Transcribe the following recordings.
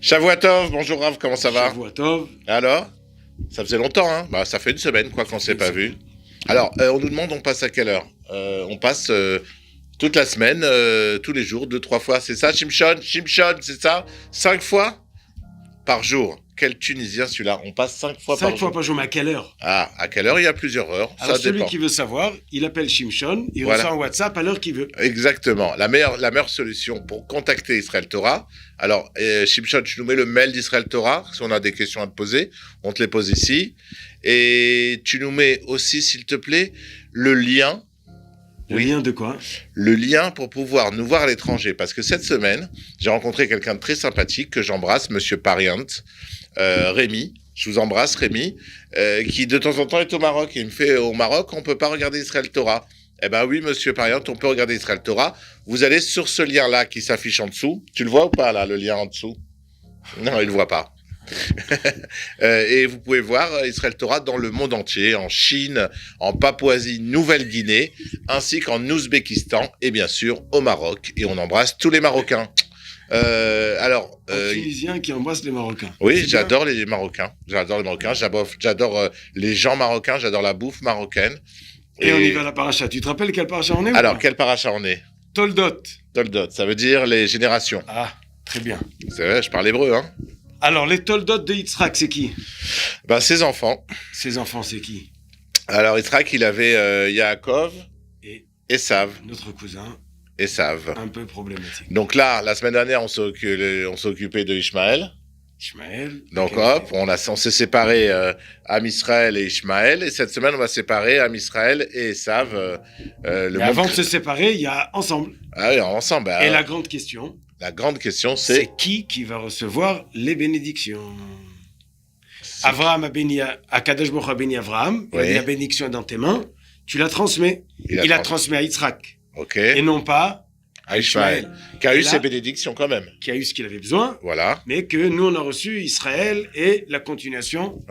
Shavuatov, bonjour Rav, comment ça va? Shavuatov. Alors? Ça faisait longtemps, hein? Bah, ça fait une semaine, quoi, qu'on s'est pas vu. Alors, on nous demande, on passe à quelle heure? On passe toute la semaine, tous les jours, 2-3 fois, c'est ça, Shimshon, c'est ça? 5 fois par jour. Quel Tunisien celui-là? On passe 5 fois par jour. 5 fois par jour, mais à quelle heure? Ah, à quelle heure? Il y a plusieurs heures. Alors ça celui dépend. qui veut savoir, il appelle Shimshon, il Voilà. reçoit un WhatsApp à l'heure qu'il veut. Exactement. La meilleure solution pour contacter Israël Torah. Alors, Shimshon, tu nous mets le mail d'Israël Torah. Si on a des questions à te poser, on te les pose ici. Et tu nous mets aussi, s'il te plaît, le lien. Le lien de quoi? Le lien pour pouvoir nous voir à l'étranger. Parce que cette semaine, j'ai rencontré quelqu'un de très sympathique que j'embrasse, Monsieur Pariant, Rémi. Je vous embrasse, Rémi, qui de temps en temps est au Maroc. Et il me fait, au Maroc, on peut pas regarder Israël Torah. Eh ben oui, Monsieur Pariant, on peut regarder Israël Torah. Vous allez sur ce lien-là qui s'affiche en dessous. Tu le vois ou pas, là, le lien en dessous? Non, il le voit pas. Et vous pouvez voir Israël Torah dans le monde entier, en Chine, en Papouasie-Nouvelle-Guinée, ainsi qu'en Ouzbékistan et bien sûr au Maroc. Et on embrasse tous les Marocains. Un Tunisien qui embrasse les Marocains. Oui, j'adore les Marocains. J'adore j'adore les gens marocains, j'adore la bouffe marocaine. Et on y va à la paracha. Tu te rappelles quelle paracha on est? Alors, quelle paracha on est? Toldot. Toldot, ça veut dire les générations. Ah, très bien. C'est vrai, je parle hébreu, hein. Alors, les Toldot de Yitzhak, c'est qui? Ben, ses enfants. Ses enfants, c'est qui? Alors, Yitzhak, il avait Yaakov et Esav. Notre cousin. Esav. Un peu problématique. Donc là, la semaine dernière, on s'est occupé de Ishmaël. Ishmaël. Donc hop, on s'est séparé Am Israël et Ishmaël. Et cette semaine, on va séparer Am Israël et Esav. Avant de se séparer, il y a ensemble. Ah oui, ensemble. Bah, et la grande question. La grande question, c'est qui va recevoir les bénédictions? Abraham a béni, Akadosh Baruch Hu a béni Abraham. Il a dit la bénédiction est dans tes mains. Tu la transmets. Il a transmis à Yitzhak. Ok. Et non pas à Ishmaël. Qui a eu ses bénédictions quand même. Qui a eu ce qu'il avait besoin. Voilà. Mais que nous, on a reçu Israël et la continuation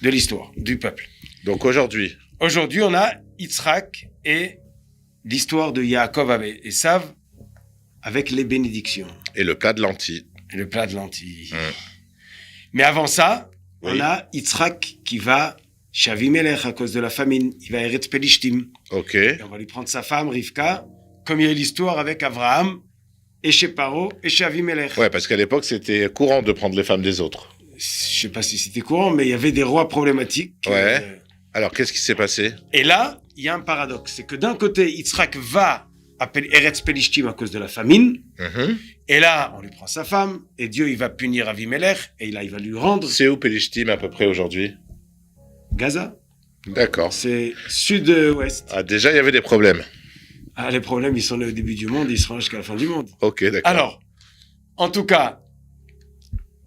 de l'histoire, du peuple. Donc aujourd'hui, on a Yitzhak et l'histoire de Yaakov avec Esav avec les bénédictions. Et le plat de lentilles. Mais avant ça, on a Yitzhak qui va chez Avimelech à cause de la famine. Il va Eretz Pelishtim. Ok. Et on va lui prendre sa femme, Rivka, comme il y a l'histoire avec Abraham, et chez Paro, et chez Avimelech. Ouais, parce qu'à l'époque, c'était courant de prendre les femmes des autres. Je sais pas si c'était courant, mais il y avait des rois problématiques. Ouais. Alors, qu'est-ce qui s'est passé? Et là, il y a un paradoxe. C'est que d'un côté, Yitzhak va à Eretz Pelishtim à cause de la famine. Et là, on lui prend sa femme, et Dieu, il va punir Avimelech, et là, il va lui rendre... C'est où Pelishtim à peu près aujourd'hui? Gaza. D'accord. C'est sud-ouest. Ah, déjà, il y avait des problèmes. Ah, les problèmes, ils sont nés au début du monde, ils seront jusqu'à la fin du monde. Ok, d'accord. Alors, en tout cas,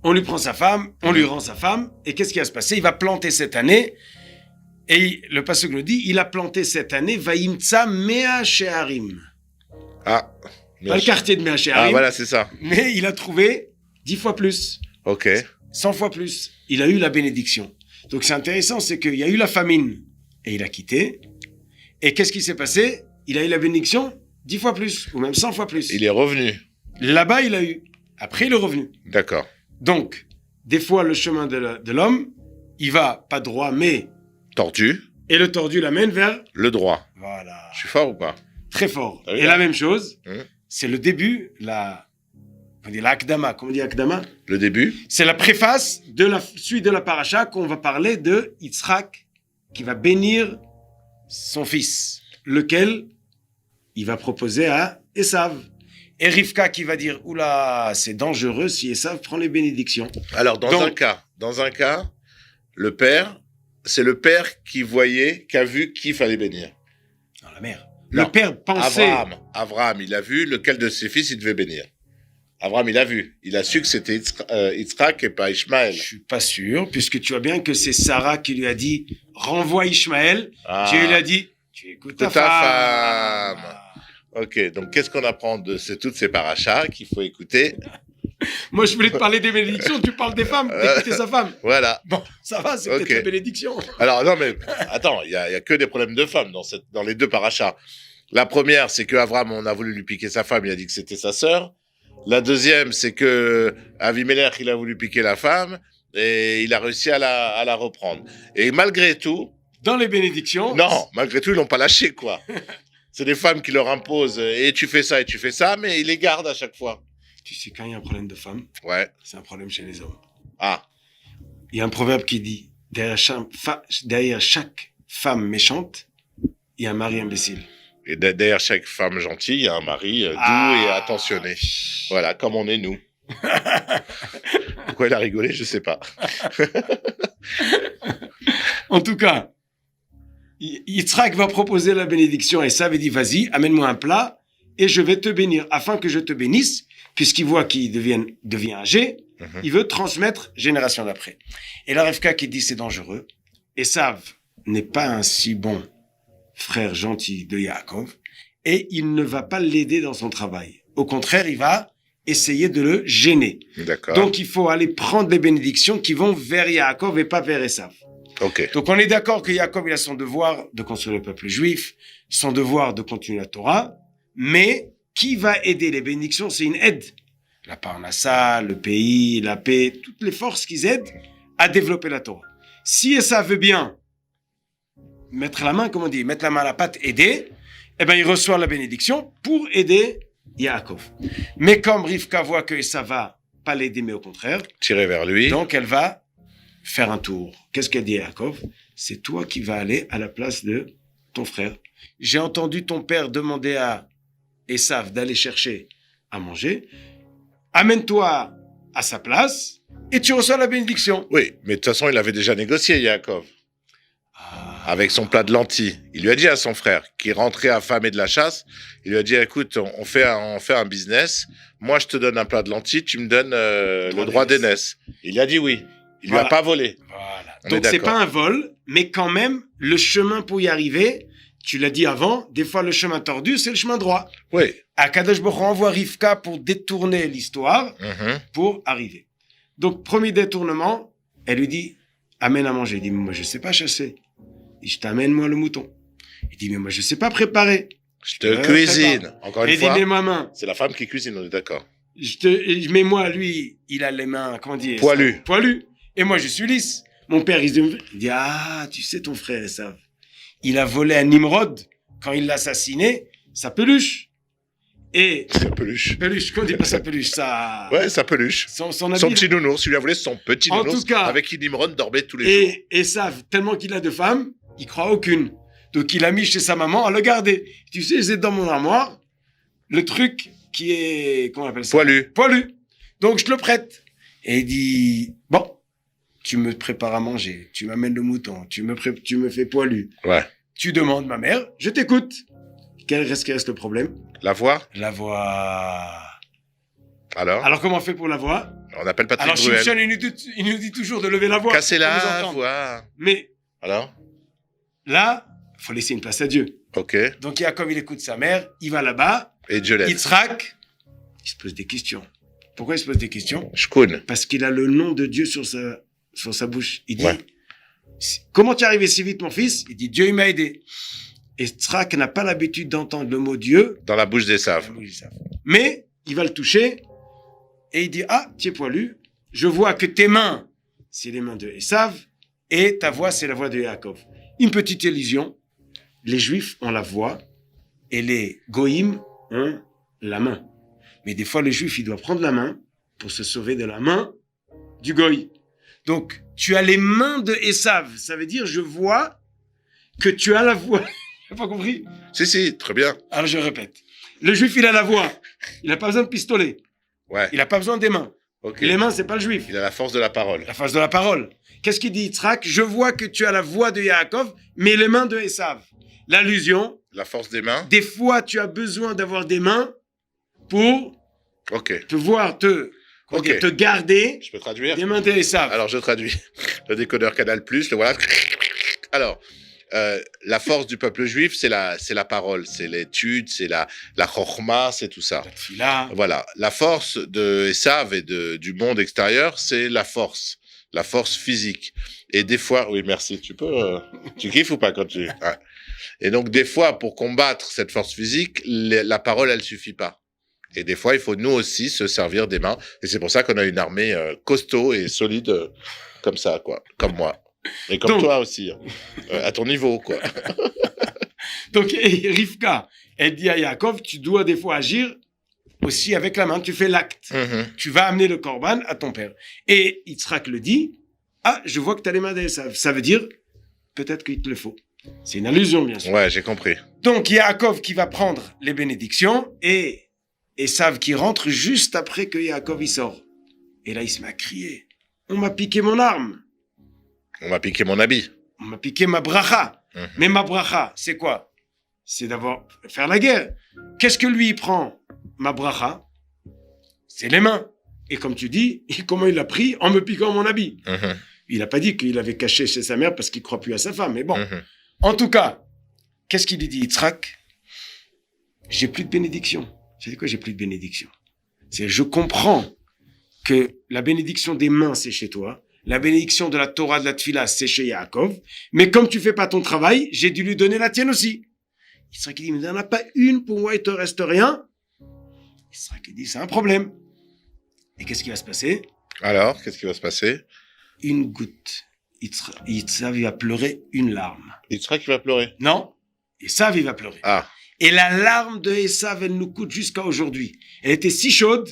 on lui prend sa femme, on lui rend sa femme, et qu'est-ce qui va se passer? Il va planter cette année, et le pasuk nous dit, il a planté cette année, Vaïmtsa Mea Sheharim. Ah. Pas le quartier de Mea Sheharim. Ah, voilà, c'est ça. Mais il a trouvé 10 fois plus. Ok. 100 fois plus. Il a eu la bénédiction. Donc c'est intéressant, c'est qu'il y a eu la famine, et il a quitté. Et qu'est-ce qui s'est passé? Il a eu la bénédiction 10 fois plus, ou même 100 fois plus. Il est revenu. Là-bas, il a eu. Après, il est revenu. D'accord. Donc, des fois, le chemin de l'homme, il va pas droit, mais... tordu. Et le tordu l'amène vers... le droit. Voilà. Je suis fort ou pas? Très fort. Ah oui, et la même chose, c'est le début, on dit l'akdama. Comment on dit akdama? Le début. C'est la préface de la suite de la paracha qu'on va parler de Yitzhak qui va bénir son fils, lequel il va proposer à Esav. Et Rivka qui va dire, oula, c'est dangereux si Esav prend les bénédictions. Alors, dans un cas, le père, c'est le père qui a vu qui fallait bénir. Non, la mère. Non. Le père pensait... Abraham, il a vu lequel de ses fils il devait bénir. Abraham, il a vu. Il a su que c'était Yitzhak et pas Ishmaël. Je suis pas sûr, puisque tu vois bien que c'est Sarah qui lui a dit, renvoie Ishmaël. Dieu lui a dit, tu écoutes ta femme. Ok, donc qu'est-ce qu'on apprend de toutes ces parachas qu'il faut écouter? Moi, je voulais te parler des bénédictions, tu parles des femmes, d'écouter sa femme. Voilà. Bon, ça va, c'est peut-être une bénédiction. Alors, non, mais attends, il y a que des problèmes de femmes dans les deux parachas. La première, c'est que Abraham, on a voulu lui piquer sa femme, il a dit que c'était sa sœur. La deuxième, c'est que Avimelech, il a voulu piquer la femme et il a réussi à la reprendre. Et malgré tout, Dans les bénédictions. non, malgré tout, ils l'ont pas lâché, quoi. C'est des femmes qui leur imposent et tu fais ça, mais ils les gardent à chaque fois. Tu sais, quand il y a un problème de femme, Ouais. c'est un problème chez les hommes. Ah, Il y a un proverbe qui dit, derrière chaque femme méchante, il y a un mari imbécile. et derrière chaque femme gentille, il y a un mari doux et attentionné. Voilà, comme on est nous. Pourquoi il a rigolé, je sais pas. En tout cas, Yitzhak va proposer la bénédiction et ça veut dire, vas-y, amène-moi un plat et je vais te bénir. Afin que je te bénisse, puisqu'il voit qu'il devient âgé, il veut transmettre génération d'après. Et la Rivka qui dit c'est dangereux. Esav n'est pas un si bon frère gentil de Yaakov et il ne va pas l'aider dans son travail. Au contraire, il va essayer de le gêner. D'accord. Donc, il faut aller prendre les bénédictions qui vont vers Yaakov et pas vers Esav. Ok. Donc, on est d'accord que Yaakov, il a son devoir de construire le peuple juif, son devoir de continuer la Torah, mais qui va aider les bénédictions, c'est une aide. La parnassa, le pays, la paix, toutes les forces qui aident à développer la Torah. Si Esav veut bien mettre la main, comme on dit, mettre la main à la pâte, aider, eh ben, il reçoit la bénédiction pour aider Yaakov. Mais comme Rivka voit que Esav va pas l'aider, mais au contraire, Tirer vers lui. donc elle va faire un tour. Qu'est-ce qu'elle dit à Yaakov? C'est toi qui vas aller à la place de ton frère. J'ai entendu ton père demander à Esav d'aller chercher à manger. Amène-toi à sa place et tu reçois la bénédiction. Oui, mais de toute façon, il avait déjà négocié, Yaakov, avec son plat de lentilles. Il lui a dit à son frère, qui rentrait affamé de la chasse, il lui a dit, écoute, on fait un business. Moi, je te donne un plat de lentilles, tu me donnes le droit d'aînesse. Il a dit oui. Il lui a pas volé. Voilà. On Donc, est c'est d'accord. pas un vol, mais quand même, le chemin pour y arriver, tu l'as dit avant, des fois, le chemin tordu, c'est le chemin droit. Oui. Akadosh Baruch Hu envoie Rivka pour détourner l'histoire, Mhm. pour arriver. Donc, premier détournement, elle lui dit, amène à manger. Il dit, mais moi, je sais pas chasser. Il dit, je t'amène, moi, le mouton. Il dit, mais moi, je sais pas préparer. Je te cuisine. Encore Et une il dit, fois, mets ma main. c'est la femme qui cuisine, on est d'accord. Mais moi, lui, il a les mains, comment dire? Poilues. Poilues. Et moi, je suis lisse. Mon père, il dit, ah, tu sais, ton frère, ça. Il a volé à Nimrod. Quand il l'a assassiné, sa peluche. Et, Sa peluche. peluche, qu'on dit pas sa peluche, ça. Ouais, sa peluche. Son habit. Son petit nounours. Il lui a volé son petit En nounours tout cas- avec qui Nimrod dormait tous les jours. Et ça, tellement qu'il a de femmes, il croit aucune. Donc, il a mis chez sa maman à le garder. Tu sais, c'est dans mon armoire, le truc qui est, comment on appelle ça? Poilu. Poilu. Donc, je te le prête. Et il dit, bon, tu me prépares à manger, tu m'amènes le mouton, tu me fais poilu. Ouais. Tu demandes ma mère, je t'écoute. Quel reste le problème? La voix. La voix. Alors, Alors, comment on fait pour la voix? on appelle Patrick Alors, Bruel. Shimshon, il nous dit toujours de lever la voix. Casser pour nous la entendre. voix. Mais Alors, là, il faut laisser une place à Dieu. ok. Donc, Yaakov, il écoute sa mère, il va là-bas, Et Dieu l'aide. Yitzhak, il se pose des questions. Pourquoi il se pose des questions? Shkoun. Parce qu'il a le nom de Dieu sur sa bouche. Il dit, Ouais. comment tu es arrivé si vite, mon fils? Il dit, Dieu, il m'a aidé. Et Yitzhak n'a pas l'habitude d'entendre le mot Dieu. Dans la bouche des saves. Mais, il va le toucher, et il dit, ah, tu es poilu, je vois que tes mains, c'est les mains de Esav, et ta voix, c'est la voix de Yaakov. Une petite illusion, les Juifs ont la voix, et les Goïm ont la main. Mais des fois, le Juif, il doit prendre la main pour se sauver de la main du Goï. Donc, tu as les mains de Esav, ça veut dire, je vois que tu as la voix. Tu n'as pas compris? Si, très bien. Alors, je répète. Le Juif, il a la voix. Il n'a pas besoin de pistolet. Ouais. Il n'a pas besoin des mains. Ok. Et les mains, c'est pas le Juif. Il a la force de la parole. La face de la parole. Qu'est-ce qu'il dit, Yitzhak? Je vois que tu as la voix de Yaakov, mais les mains de Esav. L'allusion, La force des mains. des fois, tu as besoin d'avoir des mains pour Ok. pouvoir te garder Je peux traduire? des mains de Esav. Alors, je traduis. Le décodeur Canal+, le voilà. Alors, la force du peuple juif, c'est la parole, c'est l'étude, c'est la chokhma, c'est tout ça. Là, Voilà. La force de Esav et du monde extérieur, c'est la force physique. Et des fois, oui, merci. Tu kiffes ou pas quand tu... Ouais. Et donc, des fois, pour combattre cette force physique, la parole, elle suffit pas. Et des fois, il faut nous aussi se servir des mains. Et c'est pour ça qu'on a une armée costaud et solide comme ça, quoi. Comme moi. Et comme Donc- toi aussi. Hein. À ton niveau, quoi. Donc, et Rivka, elle dit à Yaakov, tu dois des fois agir aussi avec la main. Tu fais l'acte. Mhm. Tu vas amener le korban à ton père. Et Yitzhak le dit, ah, je vois que tu as les mains d'Esav. Ça veut dire, peut-être qu'il te le faut. C'est une allusion, bien sûr. Ouais, j'ai compris. Donc, Yaakov qui va prendre les bénédictions et Esav qui rentre juste après que Yaakov y sort. Et là, il se met à crier. On m'a piqué mon arme. On m'a piqué mon habit. On m'a piqué ma bracha. Mhm. Mais ma bracha, c'est quoi? C'est d'avoir faire la guerre. Qu'est-ce que lui il prend? Ma bracha, c'est les mains. Et comme tu dis, comment il l'a pris? En me piquant mon habit. Mhm. Il n'a pas dit qu'il avait caché chez sa mère parce qu'il croit plus à sa femme. Mais bon, Mhm. en tout cas, qu'est-ce qu'il lui dit, Yitzhak? J'ai plus de bénédiction. C'est quoi, j'ai plus de bénédiction? C'est je comprends que la bénédiction des mains, c'est chez toi. La bénédiction de la Torah, de la Tfila, c'est chez Yaakov. Mais comme tu fais pas ton travail, j'ai dû lui donner la tienne aussi. Yitzhak dit, mais il n'y en a pas une pour moi, il te reste rien. Yitzhak dit, c'est un problème. Et qu'est-ce qui va se passer? Alors, qu'est-ce qui va se passer? Une goutte. Yitzhak va pleurer une larme. Yitzhak qui va pleurer. Non, Esav, il va pleurer. Ah, Et la larme de Esav, elle nous coûte jusqu'à aujourd'hui. Elle était si chaude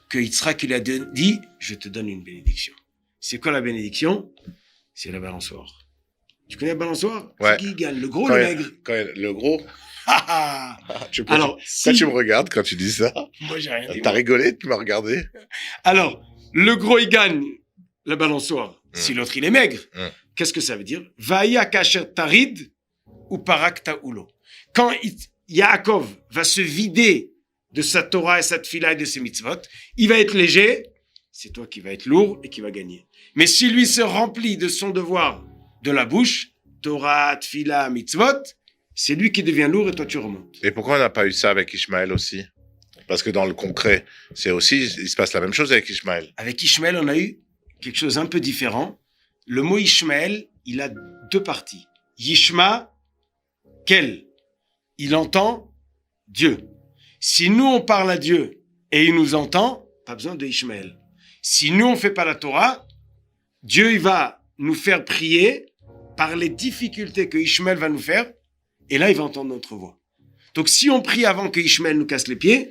que Yitzhak, il a dit, je te donne une bénédiction. C'est quoi la bénédiction? C'est la balançoire. Tu connais la balançoire? Ouais. C'est qui gagne? Le gros ou quand le il- maigre? le gros. Ah, ah. Tu peux- Alors, Pourquoi si... tu me regardes quand tu dis ça? Moi, j'ai rien dit. T'as rigolé, tu m'as regardé. Alors, le gros, il gagne la balançoire. Si Mm. l'autre, il est maigre. Mm. Qu'est-ce que ça veut dire? Vaïa kasher tarid ou parak ta'ulo. Quand Yaakov va se vider de sa Torah et sa tfila et de ses mitzvot, il va être léger, c'est toi qui vas être lourd et qui va gagner. Mais si lui se remplit de son devoir de la bouche, Torah, tfila, mitzvot, c'est lui qui devient lourd et toi tu remontes. Et pourquoi on n'a pas eu ça avec Ishmaël aussi? Parce que dans le concret, c'est aussi, il se passe la même chose avec Ishmaël. Avec Ishmaël, on a eu quelque chose un peu différent. Le mot Ishmaël, il a deux parties. Yishma, quel? Il entend Dieu. Si nous, on parle à Dieu et il nous entend, pas besoin de Ishmaël. Si nous, on fait pas la Torah, Dieu, il va nous faire prier par les difficultés que Ishmaël va nous faire et là, il va entendre notre voix. Donc, si on prie avant que Ishmaël nous casse les pieds,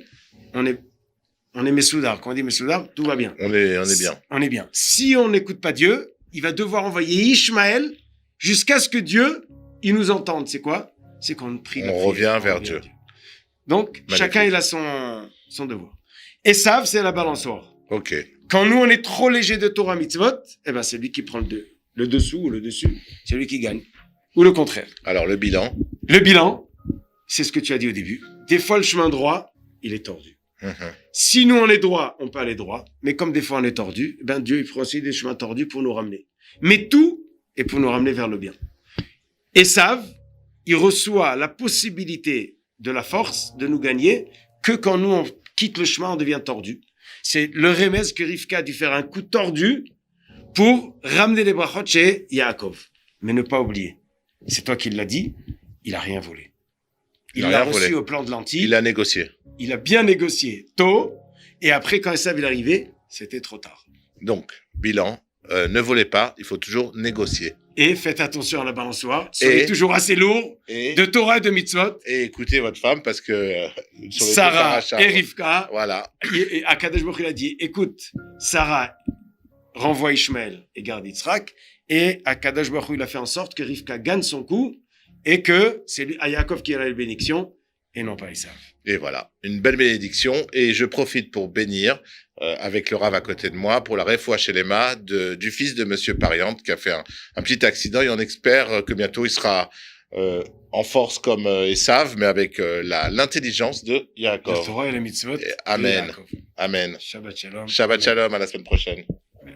on est Messoudar. Quand on dit Messoudar, tout va bien. On est bien. On est bien. Si on n'écoute pas Dieu, il va devoir envoyer Ishmaël jusqu'à ce que Dieu, il nous entende. C'est quoi? C'est qu'on prie. On revient vers Dieu. Donc, Magnifique. chacun, il a son devoir. Esav, c'est la balançoire. Ok. Quand nous, on est trop léger de Torah mitzvot, eh ben, c'est lui qui prend le dessous ou le dessus. C'est lui qui gagne. Ou le contraire. Alors, le bilan. Le bilan, c'est ce que tu as dit au début. Des fois, le chemin droit, il est tordu. Mhm. Si nous, on est droit, on peut aller droit. Mais comme des fois, on est tordu, eh ben, Dieu, il prend aussi des chemins tordus pour nous ramener. Mais tout est pour nous ramener vers le bien. Esav, il reçoit la possibilité de la force de nous gagner que quand nous, on quitte le chemin, on devient tordu. C'est le remède que Rivka a dû faire un coup tordu pour ramener les brachot chez Yaakov. Mais ne pas oublier, c'est toi qui l'as dit, il a rien volé. Il Il a l'a rien reçu volé. au plan de lentilles. Il a négocié. Il a bien négocié tôt, et après, quand Esav est arrivé, c'était trop tard. Donc, bilan. Ne volez pas. Il faut toujours négocier. Et faites attention à la balançoire. Soyez Et- toujours assez lourd Et, de Torah et de mitzvot. et écoutez votre femme parce que sur les Sarah deux Sarah, et Rivka, Voilà. et Akadosh Baruch Hu, il a dit, écoute, Sarah renvoie Ishmaël et garde Yitzhak, et Akadosh Baruch Hu, il a fait en sorte que Rivka gagne son coup, et que c'est lui, à Yaakov qui a la bénédiction, et non pas Esav. Et voilà, une belle bénédiction. Et je profite pour bénir, avec le Rav à côté de moi, pour la Refoua Shelema du fils de Monsieur Pariante, qui a fait un petit accident. Et on espère que bientôt il sera en force comme Esav, mais avec l'intelligence de La Yaakov. Torah et les mitzvot. Et Amen. et Yaakov. Amen. Shabbat shalom. Shabbat shalom, à la semaine prochaine. Amen.